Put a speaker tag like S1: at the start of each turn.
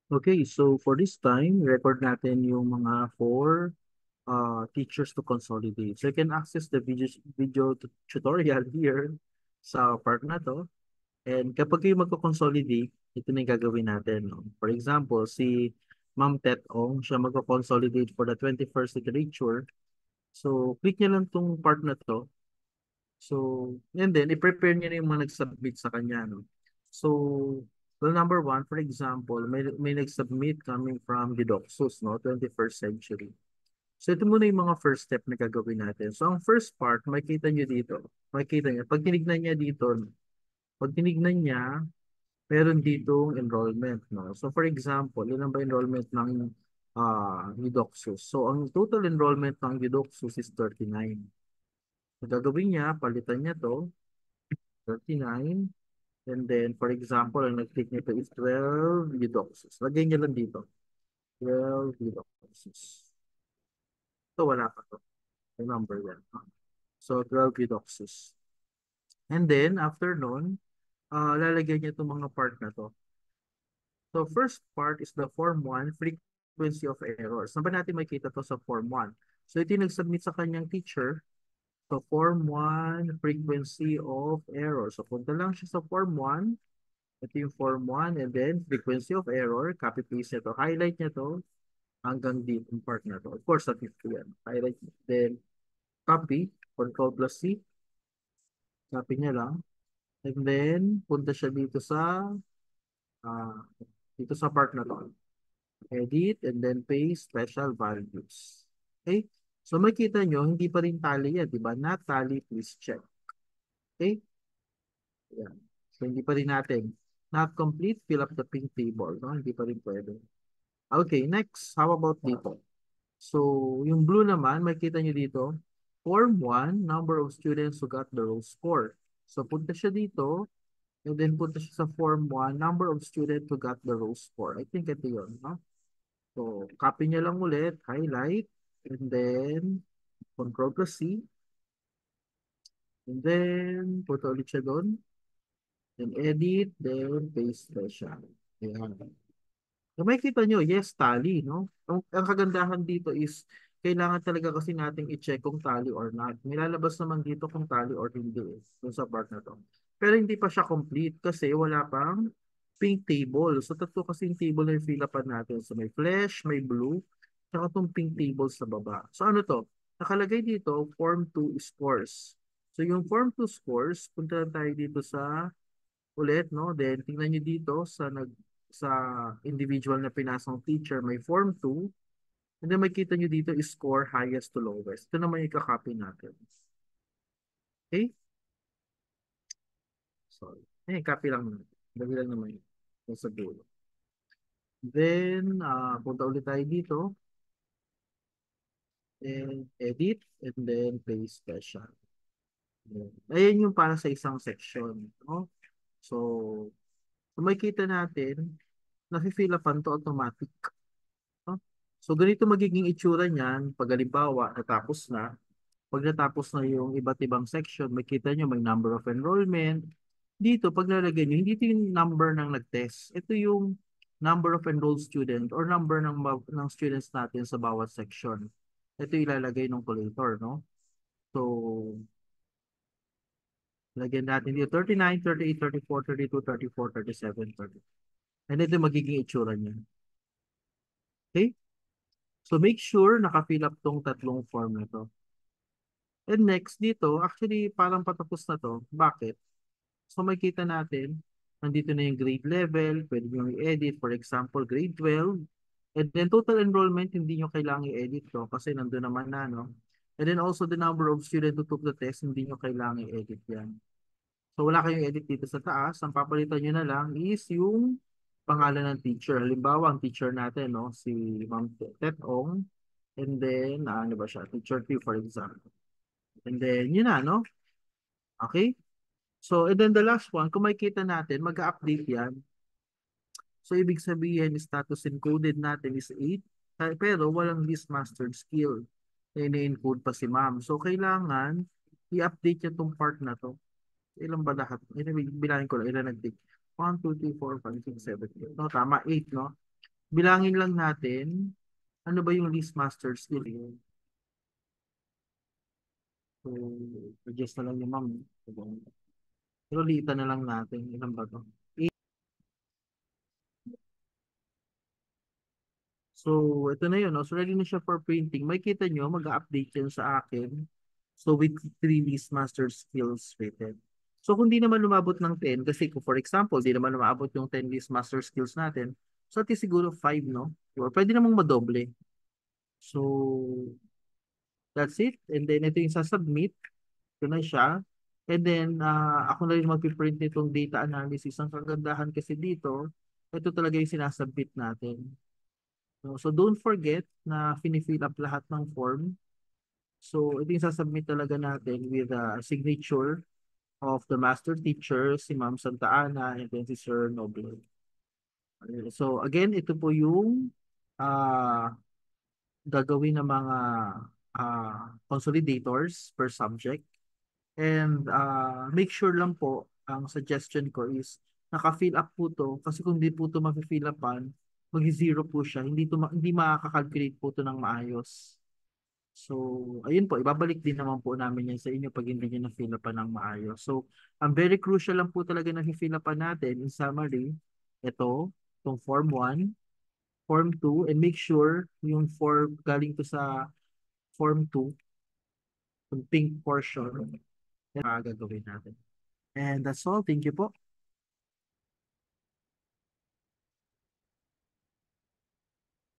S1: Okay, so for this time, record natin yung mga four teachers to consolidate. So you can access the tutorial here sa part na to. And kapag kayo magko-consolidate, ito na yung gagawin natin. No? For example, si Ma'am Tet Ong, siya magko-consolidate for the 21st literature. So click niya lang tong part na to. So, and then, i-prepare niya na yung mga nag-submit sa kanya, no? So, well, number one, for example, may nag-submit coming from Eudoxus, no? 21st century. So, ito muna yung mga first step na gagawin natin. So, ang first part, makikita niyo dito. Makikita niyo. Pag tinignan niya dito, pag tinignan niya, meron ditong enrollment, no? So, for example, ilan ba enrollment ng Eudoxus? So, ang total enrollment ng Eudoxus is 39. So, gagawin niya, palitan niya to, 39. And then, for example, ang nag-click nito is 12 eudoxus. Lagay niya lang dito. 12 eudoxus. Ito, wala pa to. Yung number yan. So, 12 eudoxus. And then, after nun, lalagyan niya itong mga part na to. So, first part is the form 1, frequency of errors. Saan ba natin makikita to sa form 1? So, ito yung nag-submit sa kanyang teacher. So, form 1, frequency of errors. So, punta lang siya sa form 1. Ito yung form 1 and then frequency of error, copy paste nito. Highlight niya to hanggang dito yung part na to. Of course, sa 50 yan. Highlight, then copy, control plus C, copy niya lang. And then, punta siya ah, dito sa part na to. Edit, and then paste special values. Okay? So, makita nyo, hindi pa rin tally yan, di ba? Not tally, please check. Okay? Yan. So, hindi pa rin natin. Not complete, fill up the pink table. No? Hindi pa rin pwede. Okay, next. How about dito? So, yung blue naman, makikita nyo dito, form 1, number of students who got the roll score. So, punta siya dito, and then punta siya sa form 1, number of students who got the roll score. I think ito yun, no? So, copy niya lang ulit, highlight, and then, control plus C, and then, punta ulit siya doon, then edit, then paste na siya. Ayan. So, makikita nyo, yes, tally, no? Ang kagandahan dito is, kailangan talaga kasi nating i-check kung tally or not. Nilalabas naman dito kung tally or hindi, dun sa part na to. Pero hindi pa siya complete kasi wala pang pink table. So, tatlo kasi yung table na yung fill upan natin. So, may flesh, may blue, tsaka itong pink table sa baba. So, ano to? Nakalagay dito, form 2 scores. So, yung form 2 scores, punta lang tayo dito sa ulit, no? Then, tingnan nyo dito sa individual na pinasang teacher, may form 2. And then, makita nyo dito is score highest to lowest. Ito naman yung kakopy natin. Okay? Sorry. Copy lang naman. Dali lang naman yun sa dulo. Then, punta ulit tayo dito. And edit. And then, paste special. Ayan yung para sa isang section. No? So, kung makikita natin, nafe-fill upan to automatic. No? So, ganito magiging itsura niyan pag halimbawa natapos na. Pag natapos na yung iba't ibang section, makita nyo may number of enrollment. Dito, pag nalagay nyo, hindi ito yung number ng nag-test. Ito yung number of enrolled student or number ng students natin sa bawat section. Ito ilalagay ng collator, no? So, lagyan natin dito 39, 38, 34, 32, 34, 37, 30. And ito yung magiging itsura niya. Okay? So, make sure naka-fill up tong tatlong form na to. And next dito, actually parang patapos na to. Bakit? So makita natin, nandito na yung grade level, pwede nyo i-edit. For example, grade 12. And then total enrollment, hindi nyo kailangan i-edit to kasi nandun naman na, no? And then also the number of students who took the test, hindi nyo kailangan i-edit yan. So wala kayong edit dito sa taas. Ang papalitan nyo na lang is yung pangalan ng teacher. Halimbawa, ang teacher natin, no? Si Ma'am Tet Ong. And then, ano ba siya? Teacher 2, for example. And then, yun na, no? Okay? So, and then the last one, kung makikita natin, mag-update yan. So, ibig sabihin, status encoded natin is 8, pero walang list mastered skill. Ini-encode pa si ma'am. So, kailangan i-update niya itong part na to. Ilan ba lahat? Bilangin ko lang, ilan nag-take? 1, 2, 3, 4, 5, 6, 7, 8. No, tama, 8, no? bilangin lang natin, ano ba yung list master skill yun? So, adjust na lang yung ma'am. Pero liitan na lang natin. Ilan ba to? So, ito na yun. No? So, ready na siya for printing. Makikita nyo, mag-update yan sa akin. So, with 3 list master skills rated. So, kung di naman lumabot ng 10, kasi kung for example, di naman lumabot yung 10 list master skills natin, so at least siguro 5, no? Or pwede namang madoble. So, that's it. And then, ito yung sasubmit. Ito na siya. And then, ako na rin mag-print nitong data analysis. Ang kagandahan kasi dito, ito talaga yung sinasubmit natin. So don't forget na fini-fill up lahat ng form. So ito yung sasubmit talaga natin with a signature of the master teacher, si Ma'am Santa Ana, and then si Sir Noble. So again, ito po yung uh, gagawin ng mga consolidators per subject. And make sure lang po, ang suggestion ko is naka-fill up po to kasi kung hindi po to ma-fill upan, mag-zero po siya. Hindi makaka-calculate po to ng maayos. So, ayun po, ibabalik din naman po namin yan sa inyo pag hindi nyo na-fill upan ng maayos. So, ang very crucial lang po talaga na fill upan natin, in summary, itong Form 1, Form 2, and make sure yung form galing to sa Form 2, yung pink portion, yan ang gagawin natin. And that's all. Thank you po.